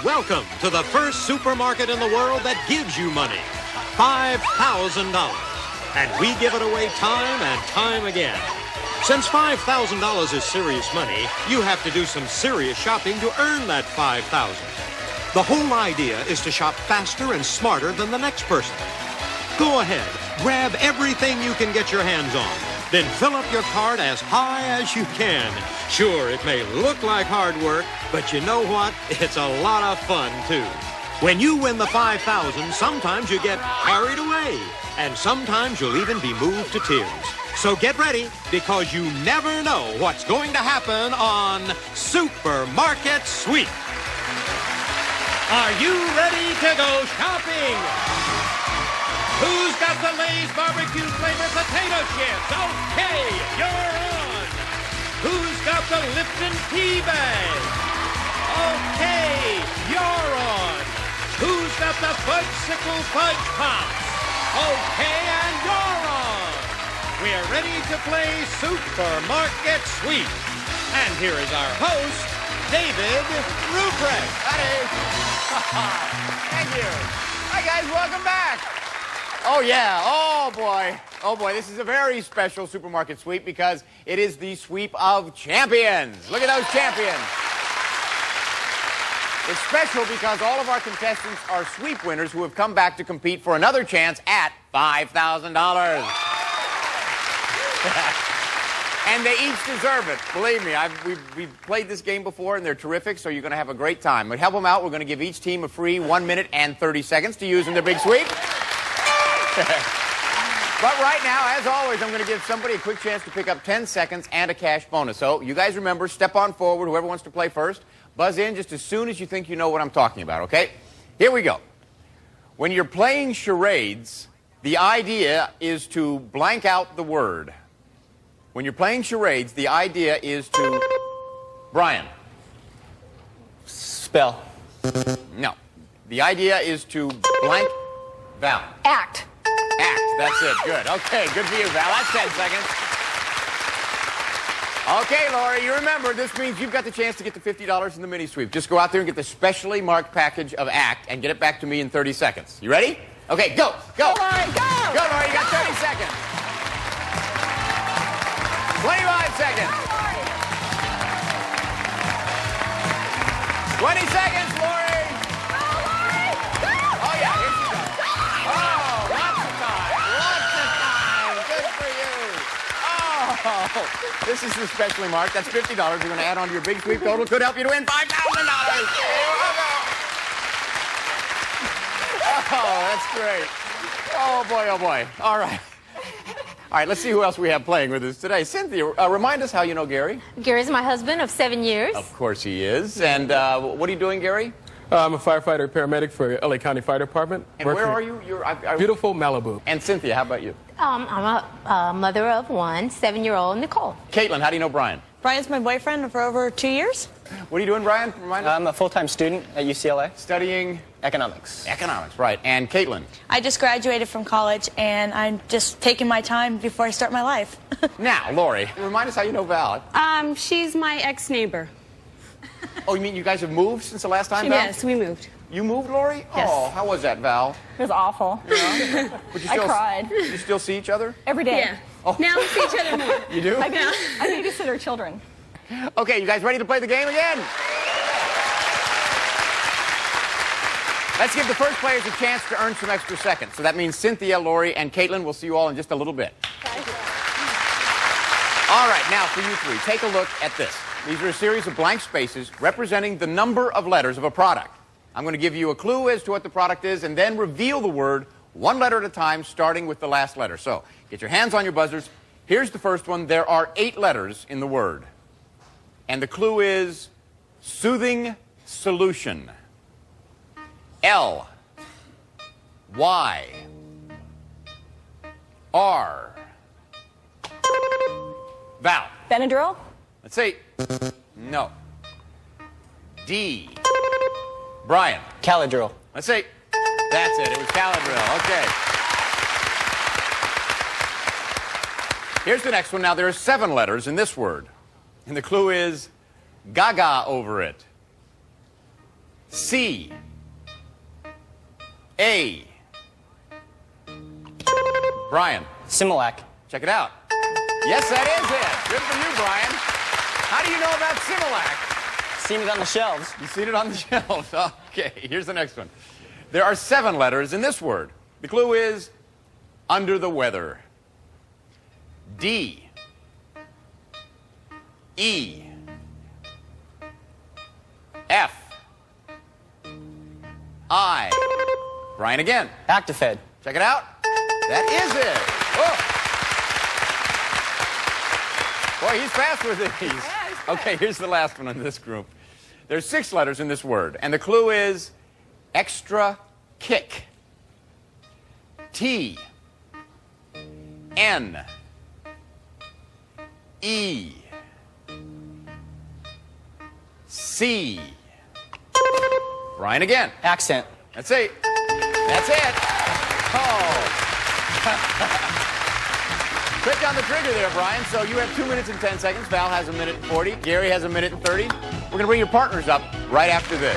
Welcome to the first supermarket in the world that gives you money. $5,000. And we give it away time and time again. Since $5,000 is serious money, you have to do some serious shopping to earn that $5,000. The whole idea is to shop faster and smarter than the next person. Go ahead, grab everything you can get your hands on. Then fill up your cart as high as you can. Sure, it may look like hard work, but you know what? It's a lot of fun, too. When you win the $5,000, sometimes you get carried away, and sometimes you'll even be moved to tears. So get ready, because you never know what's going to happen on Supermarket Sweep. Are you ready to go shopping? Who's got the Lay's barbecue flavor potato chips? Okay, you're on. Who's got the Lipton tea bag? Okay, you're on. Who's got the Fudgesicle Fudge Pops? Okay, and you're on. We're ready to play Supermarket Sweep. And here is our host, David Ruprecht. Thank you. Hi, guys. Welcome back. Oh, yeah. Oh, boy. Oh, boy. This is a very special Supermarket Sweep because it is the Sweep of Champions. Look at those champions. It's special because all of our contestants are sweep winners who have come back to compete for another chance at $5,000. And they each deserve it. Believe me, we've played this game before, and they're terrific, so you're going to have a great time. But help them out. We're going to give each team a free 1 minute and 30 seconds to use in their big sweep. But right now, as always, I'm going to give somebody a quick chance to pick up 10 seconds and a cash bonus. So you guys remember, step on forward, whoever wants to play first. Buzz in just as soon as you think you know what I'm talking about, okay? Here we go. When you're playing charades, the idea is to blank out the word. When you're playing charades, the idea is to... Brian. Spell. No. The idea is to blank... Val. Act. Act. That's it. Good. Okay, good for you, Val. That's 10 seconds. Okay, Lori, you remember, this means you've got the chance to get the $50 in the mini sweep. Just go out there and get the specially marked package of Act and get it back to me in 30 seconds. You ready? Okay, go. Go. Go, Lori, go. Go, Lori. You got 30 seconds. 25 seconds. Go, Lori. 20 seconds, Lori. Go, Lori. Go. Oh, yeah, here she goes. Oh, lots of time. Lots of time. Good for you. Oh, this is the specially marked. That's $50. We're going to add on to your big sweep total. Could help you to win $5,000. Oh, that's great. Oh, boy, oh, boy. All right. All right, let's see who else we have playing with us today. Cynthia, remind us how you know Gary. Gary's my husband of 7 years. Of course he is. And what are you doing, Gary? I'm a firefighter, paramedic for LA County Fire Department. And where are you? You're beautiful Malibu. And Cynthia, how about you? I'm a mother of one, 7-year-old Nicole. Caitlin, how do you know Brian? Brian's my boyfriend for over 2 years. What are you doing, Brian? Remind us. I'm a full-time student at UCLA. Studying? Economics. Economics, right. And Caitlin? I just graduated from college, and I'm just taking my time before I start my life. Now, Lori, remind us how you know Val. She's my ex-neighbor. Oh, you mean you guys have moved since the last time, Val? Yes, we moved. You moved, Lori? Yes. Oh, how was that, Val? It was awful. Yeah. But you I cried. You still see each other? Every day. Yeah. Oh. Now we see each other more. You do? I babysit our children. Okay, you guys ready to play the game again? Let's give the first players a chance to earn some extra seconds. So that means Cynthia, Lori, and Caitlin. We'll see you all in just a little bit. All right, now for you three, take a look at this. These are a series of blank spaces representing the number of letters of a product. I'm going to give you a clue as to what the product is and then reveal the word one letter at a time, starting with the last letter. So get your hands on your buzzers. Here's the first one. There are 8 letters in the word. And the clue is soothing solution. L, Y, R. Val. Benadryl? Let's see. No. D. Brian. Caladrill. Let's see. That's it. It was Caladrill. Okay. Here's the next one. Now, there are 7 letters in this word. And the clue is gaga over it. C. A. Brian, Similac. check it out. Yes, that is it. Good for you, Brian. How do you know about Similac? Seen it on the shelves. You've seen it on the shelves. Okay, here's the next one. There are 7 letters in this word. The clue is under the weather. D. E. F. I. Brian again. Actifed. Check it out. That is it. Oh. Boy, he's fast with these. Okay, here's the last one in this group. There's 6 letters in this word, and the clue is extra kick. T. N. E. C. Brian again. Accent. That's it. That's it. Oh. Quick on the trigger there, Brian. So you have 2 minutes and 10 seconds. Val has 1 minute and 40. Gary has 1 minute and 30. We're going to bring your partners up right after this.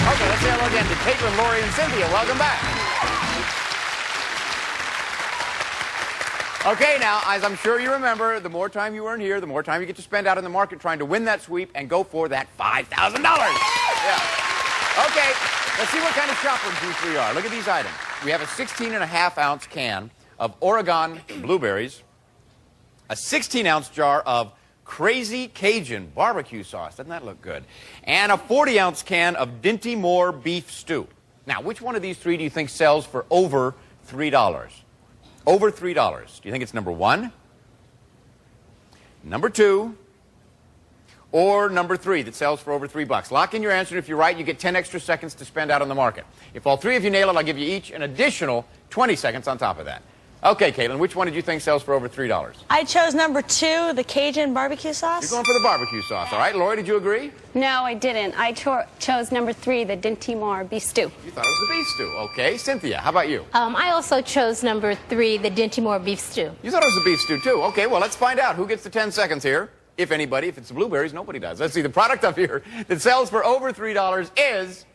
Okay, let's say hello again to Caitlin, Lori, and Cynthia. Welcome back. Okay, now, as I'm sure you remember, the more time you earn here, the more time you get to spend out in the market trying to win that sweep and go for that $5,000. Yeah. Okay, let's see what kind of shopper juice we are. Look at these items. We have a 16.5-ounce can of Oregon blueberries, a 16-ounce jar of Crazy Cajun barbecue sauce. Doesn't that look good? And a 40-ounce can of Dinty Moore beef stew. Now, which one of these 3 do you think sells for over $3? Over $3. Do you think it's number 1, number 2, or number 3 that sells for over $3? Lock in your answer. If you're right, you get 10 extra seconds to spend out on the market. If all 3 of you nail it, I'll give you each an additional 20 seconds on top of that. Okay, Caitlin, which one did you think sells for over $3? I chose number 2, the Cajun barbecue sauce. You're going for the barbecue sauce, all right? Lori, did you agree? No, I didn't. I chose number 3, the Dinty Moore beef stew. You thought it was the beef stew. Okay. Cynthia, how about you? I also chose number 3, the Dinty Moore beef stew. You thought it was the beef stew, too. Okay, well, let's find out. Who gets the 10 seconds here? If anybody. If it's the blueberries, nobody does. Let's see. The product up here that sells for over $3 is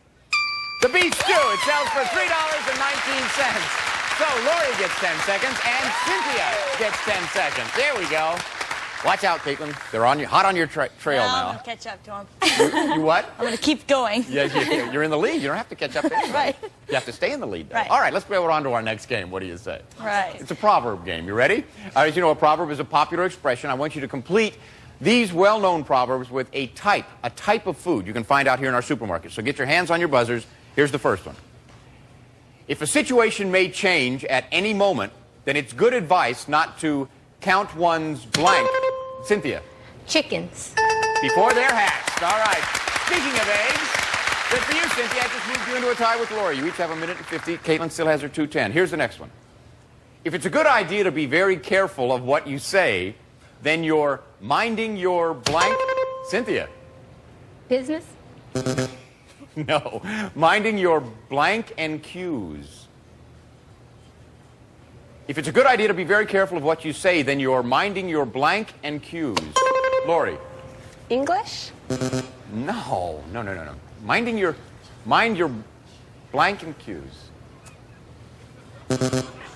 the beef stew. It sells for $3.19. So Lori gets 10 seconds, and Cynthia gets 10 seconds. There we go. Watch out, Caitlin. They're on you, hot on your trail I'm now. going to catch up to him. You what? I'm going to keep going. Yeah, you're in the lead. You don't have to catch up to anybody. Right. You have to stay in the lead, though. Right. All right, let's go on to our next game. What do you say? Right. It's a proverb game. You ready? As you know, a proverb is a popular expression. I want you to complete these well-known proverbs with a type of food you can find out here in our supermarket. So get your hands on your buzzers. Here's the first one. If a situation may change at any moment, then it's good advice not to count one's blank. Cynthia. Chickens. Before they're hatched. All right. Speaking of eggs, good for you, Cynthia. I just moved you into a tie with Lori. You each have 1 minute and 50. Caitlin still has her 2:10. Here's the next one. If it's a good idea to be very careful of what you say, then you're minding your blank. Cynthia. Business. No. Minding your blank and cues. If it's a good idea to be very careful of what you say, then you're minding your blank and cues. Lori. English? No. Mind your blank and cues.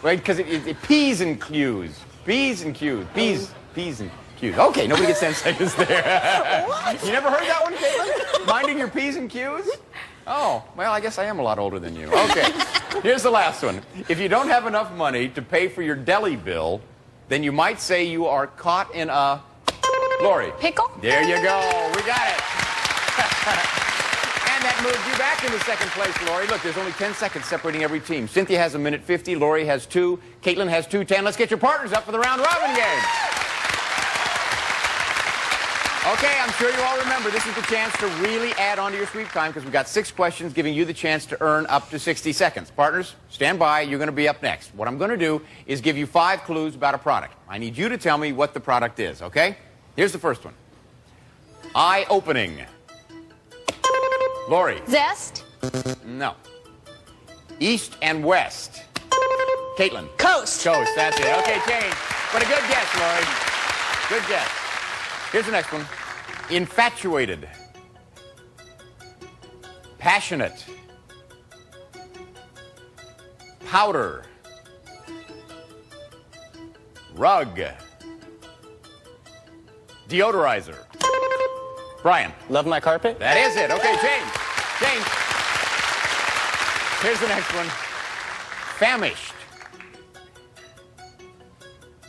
Right, because it P's and Q's. B's and Q's. P's and Q's. Okay, nobody gets 10 seconds there. What? You never heard that one, Caitlin? Minding your P's and Q's? Oh, well, I guess I am a lot older than you. Okay, here's the last one. If you don't have enough money to pay for your deli bill, then you might say you are caught in a... Lori. Pickle? There you go. We got it. And that moves you back into second place, Lori. Look, there's only 10 seconds separating every team. Cynthia has 1 minute 50. Lori has 2. Caitlin has 2:10. Let's get your partners up for the round robin game. Okay, I'm sure you all remember this is the chance to really add on to your sweep time because we've got 6 questions giving you the chance to earn up to 60 seconds. Partners, stand by. You're going to be up next. What I'm going to do is give you 5 clues about a product. I need you to tell me what the product is, okay? Here's the first one. Eye-opening. Lori. Zest? No. East and west. Caitlin. Coast. Coast, that's it. Okay, change. But a good guess, Lori. Good guess. Here's the next one. Infatuated. Passionate. Powder. Rug. Deodorizer. Brian. Love my carpet. That is it. Okay, change. Change. Here's the next one. Famished.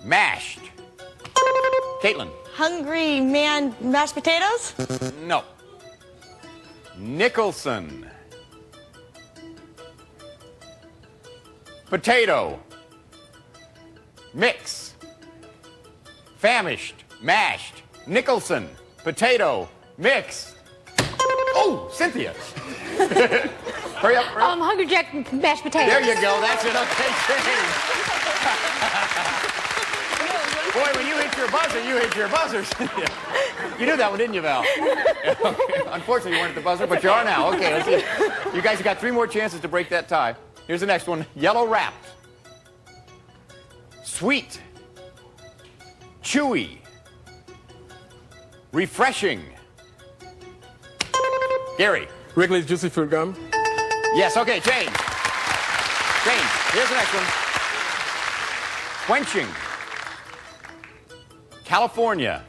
Mashed. Caitlin. Hungry man, mashed potatoes? No. Nicholson. Potato. Mix. Famished. Mashed. Nicholson. Potato. Mix. Oh, Cynthia. Hurry up. Hurry up. Hungry Jack mashed potatoes. There you go. That's it. Okay, change. Boy, when you hit your buzzer, you hit your buzzer, Cynthia. You knew that one, didn't you, Val? Okay. Unfortunately, you weren't at the buzzer, but you are now. Okay, let's see. You guys have got 3 more chances to break that tie. Here's the next one. Yellow wrapped. Sweet. Chewy. Refreshing. Gary. Wrigley's Juicy Fruit Gum. Yes, okay, change. Change. Here's the next one. Quenching. California.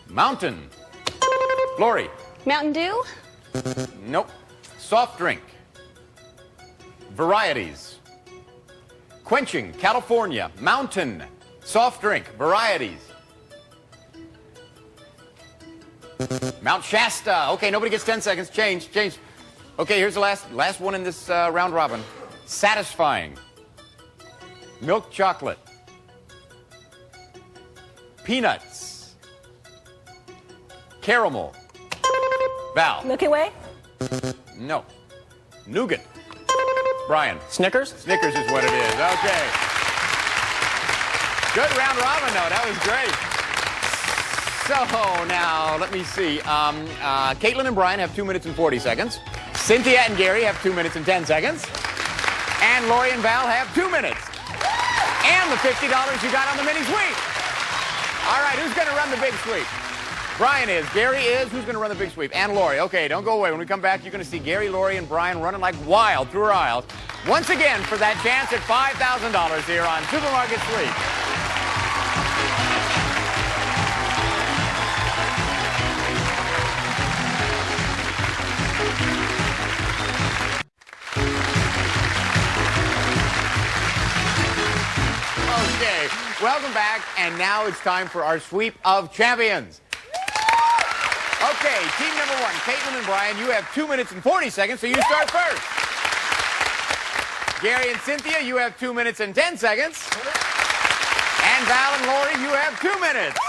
Mountain. Lori. Mountain Dew. Nope. Soft drink. Varieties. Quenching. California. Mountain. Soft drink. Varieties. Mount Shasta. Okay, nobody gets 10 seconds. Change. Change. Okay, here's the last one in this round robin. Satisfying. Milk chocolate. Peanuts. Caramel. Val. Milky Way? No. Nougat. Brian. Snickers. Snickers is what it is. Okay. Good round robin, though. That was great. So now, let me see. Caitlin and Brian have 2 minutes and 40 seconds. Cynthia and Gary have 2 minutes and 10 seconds. And Lori and Val have 2 minutes. And the $50 you got on the mini sweep. All right, who's going to run the big sweep? Brian is. Gary is. Who's going to run the big sweep? And Lori. Okay, don't go away. When we come back, you're going to see Gary, Lori, and Brian running like wild through our aisles. Once again, for that chance at $5,000 here on Supermarket Sweep. Okay, welcome back, and now it's time for our Sweep of Champions. Okay, team number 1, Caitlin and Brian, you have 2 minutes and 40 seconds, so you start first. Gary and Cynthia, you have 2 minutes and 10 seconds. And Val and Lori, you have 2 minutes.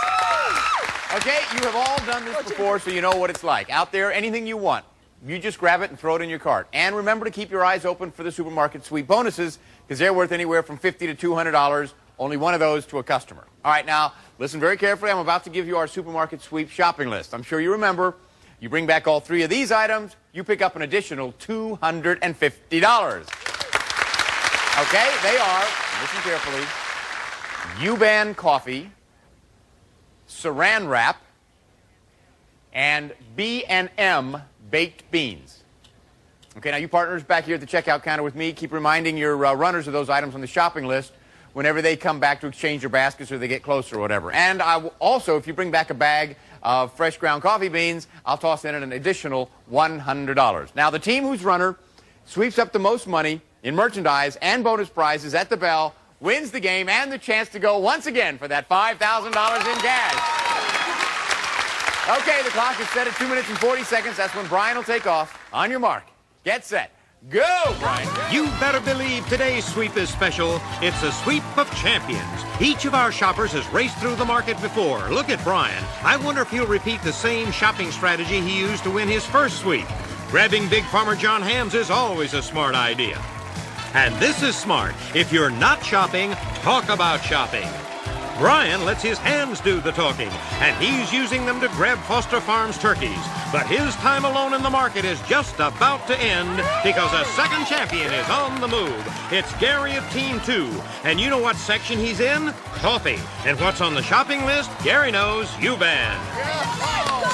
Okay, you have all done this before, so you know what it's like. Out there, anything you want, you just grab it and throw it in your cart. And remember to keep your eyes open for the Supermarket Sweep bonuses, because they're worth anywhere from $50 to $200, only one of those to a customer. All right, now, listen very carefully. I'm about to give you our Supermarket Sweep shopping list. I'm sure you remember. You bring back all 3 of these items, you pick up an additional $250. Okay, they are, listen carefully, U-Ban coffee, Saran wrap, and B&M baked beans. Okay, now you partners back here at the checkout counter with me, keep reminding your runners of those items on the shopping list whenever they come back to exchange their baskets or they get closer or whatever. And I will also, if you bring back a bag of fresh ground coffee beans, I'll toss in an additional $100. Now, the team whose runner sweeps up the most money in merchandise and bonus prizes at the bell wins the game and the chance to go once again for that $5,000 in cash. Okay, the clock is set at 2 minutes and 40 seconds. That's when Brian will take off. On your mark, get set, go, Brian. You better believe today's sweep is special. It's a sweep of champions. Each of our shoppers has raced through the market before. Look at Brian. I wonder if he'll repeat the same shopping strategy he used to win his first sweep. Grabbing Big Farmer John Hams is always a smart idea. And this is smart. If you're not shopping, talk about shopping. Brian lets his hands do the talking, and he's using them to grab Foster Farms turkeys. But his time alone in the market is just about to end because a second champion is on the move. It's Gary of Team 2, and you know what section he's in? Coffee. And what's on the shopping list? Gary knows, U-Ban.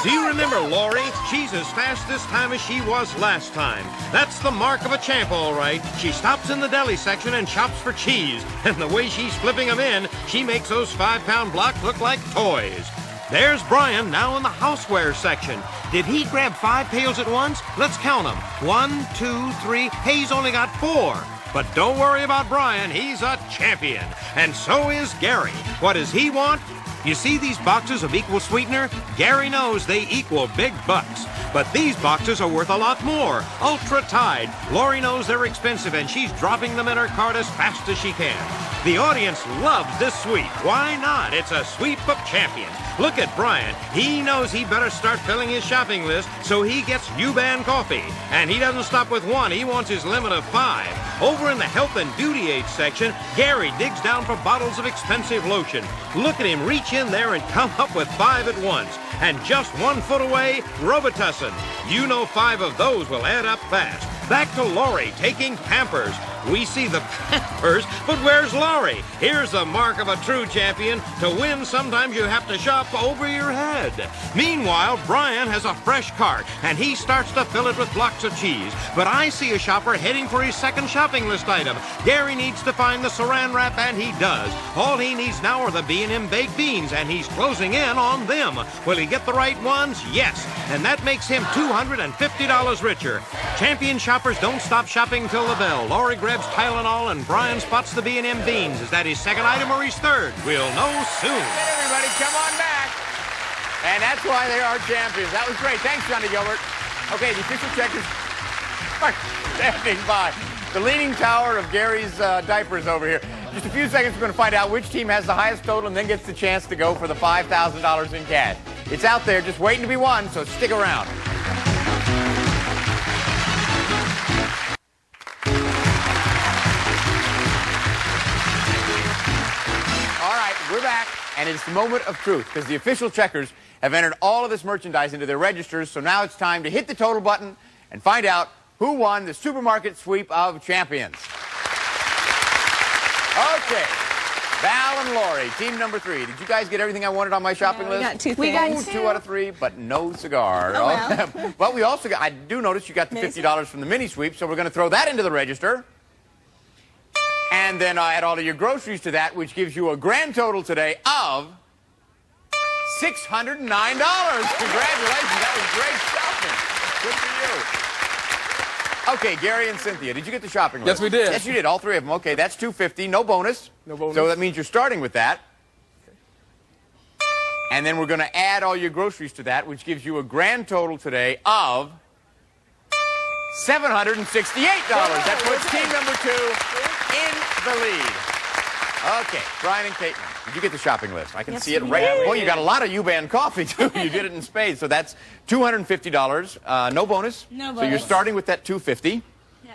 Do you remember Lori? She's as fast this time as she was last time. That's the mark of a champ, all right. She stops in the deli section and shops for cheese. And the way she's flipping them in, she makes those 5-pound blocks look like toys. There's Brian now in the houseware section. Did he grab 5 pails at once? Let's count them. 1, 2, 3. Hey, he's only got 4. But don't worry about Brian. He's a champion. And so is Gary. What does he want? You see these boxes of equal sweetener? Gary knows they equal big bucks. But these boxes are worth a lot more. Ultra Tide. Lori knows they're expensive, and she's dropping them in her cart as fast as she can. The audience loves this sweep. Why not? It's a sweep of champions. Look at Brian. He knows he better start filling his shopping list, so he gets U-Ban coffee. And he doesn't stop with 1. He wants his limit of 5. Over in the health and duty aid section, Gary digs down for bottles of expensive lotion. Look at him reach in there and come up with 5 at once. And just 1 foot away, Robitussin. You know 5 of those will add up fast. Back to Lori taking Pampers. We see the Pampers, but where's Lori? Here's the mark of a true champion. To win, sometimes you have to shop over your head. Meanwhile, Brian has a fresh cart, and he starts to fill it with blocks of cheese. But I see a shopper heading for his second shopping list item. Gary needs to find the saran wrap, and he does. All he needs now are the B&M baked beans, and he's closing in on them. Will he get the right ones? Yes. And that makes him $250 richer. Champion shoppers don't stop shopping till the bell. Lori grabs Tylenol, and Brian spots the B&M beans. Is that his second item or his third? We'll know soon. Hey, everybody, come on back. And that's why they are champions. That was great. Thanks, Johnny Gilbert. Okay, the official checkers are standing by. The leaning tower of Gary's diapers over here. Just a few seconds, we're going to find out which team has the highest total and then gets the chance to go for the $5,000 in cash. It's out there, just waiting to be won, so stick around. We're back, and it's the moment of truth, because the official checkers have entered all of this merchandise into their registers, so now it's time to hit the total button and find out who won the supermarket sweep of champions. Okay, Val and Lori, team number 3. Did you guys get everything I wanted on my shopping list? We got 2 We got things. 2. 2 out of 3, but no cigar. Oh, well. But we also got, I do notice you got the $50 from the mini sweep, so we're going to throw that into the register. And then add all of your groceries to that, which gives you a grand total today of $609. Congratulations. That was great shopping. Good for you. Okay, Gary and Cynthia, did you get the shopping list? Yes, we did. Yes, you did. All 3 of them. Okay, that's $250. No bonus. No bonus. So that means you're starting with that. And then we're going to add all your groceries to that, which gives you a grand total today of $768. That puts team number 2 in the lead. Okay, Brian and Caitlin, did you get the shopping list? I can see it right. Well, you got a lot of U-Ban coffee, too. You did it in spades. So that's $250. No bonus. No So you're bonus. starting with that $250. Yeah.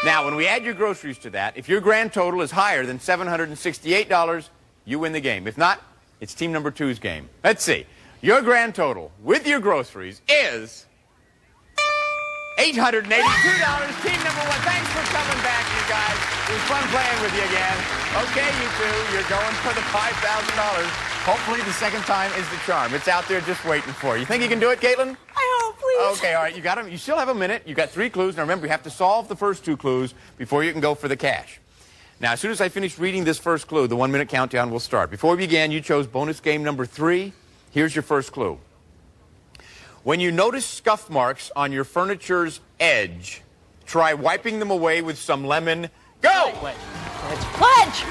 Now, when we add your groceries to that, if your grand total is higher than $768, you win the game. If not, it's team number 2's game. Let's see. Your grand total with your groceries is $882. Team number 1. Thanks for coming back, you guys. It was fun playing with you again. Okay, you 2, you're going for the $5,000. Hopefully the second time is the charm. It's out there just waiting for you. You think you can do it, Caitlin? I hope, please. Okay, all right. You got them. You still have a minute. You got 3 clues. Now remember, you have to solve the first 2 clues before you can go for the cash. Now, as soon as I finish reading this first clue, the 1-minute countdown will start. Before we began, you chose bonus game number 3. Here's your first clue. When you notice scuff marks on your furniture's edge, try wiping them away with some lemon. Go! Pledge.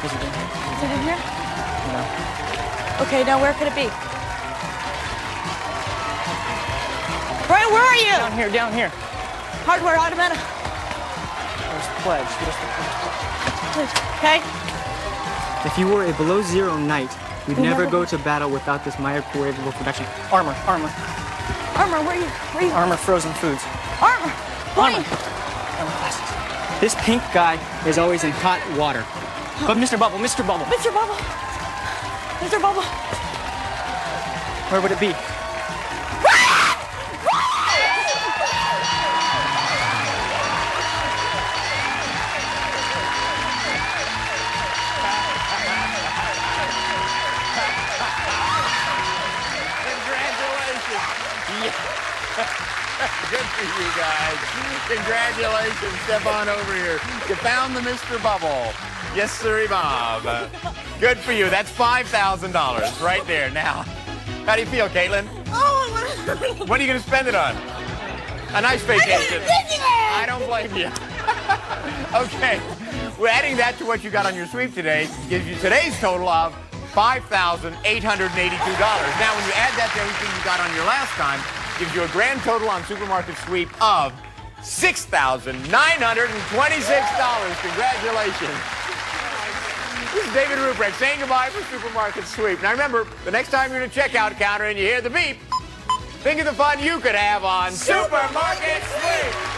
Is it in here? Is it in here? No. Okay, now where could it be? Brian, where are you? Down here, down here. Hardware, automatic. There's the pledge. There's the pledge. Okay. If you were a below-zero knight, you'd never go to battle without this microwavable production. Armor, armor. Armor, where are you? Armor frozen foods. Armor. Point. Armor glasses. This pink guy is always in hot water. But Mr. Bubble, Mr. Bubble. Mr. Bubble. Mr. Bubble. Where would it be? Good for you guys. Congratulations. Step on over here. You found the Mr. Bubble. Yes, sirree, Bob. Good for you. That's $5,000 right there. Now, how do you feel, Caitlin? Oh, What are you going to spend it on? A nice vacation. I don't blame you. Okay. We're adding that to what you got on your sweep today. Gives you today's total of $5,882. Now, when you add that to everything you got on your last time, gives you a grand total on Supermarket Sweep of $6,926. Congratulations. This is David Ruprecht saying goodbye for Supermarket Sweep. Now remember, the next time you're at a checkout counter and you hear the beep, think of the fun you could have on Supermarket Sweep.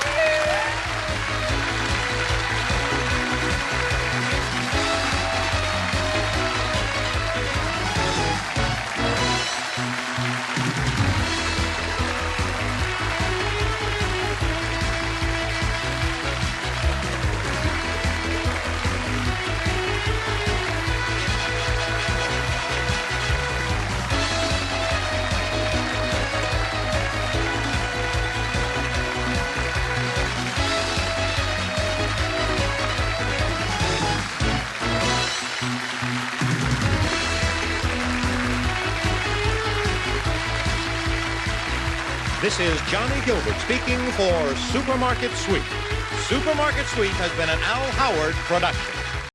This is Johnny Gilbert speaking for Supermarket Sweep. Supermarket Sweep has been an Al Howard production.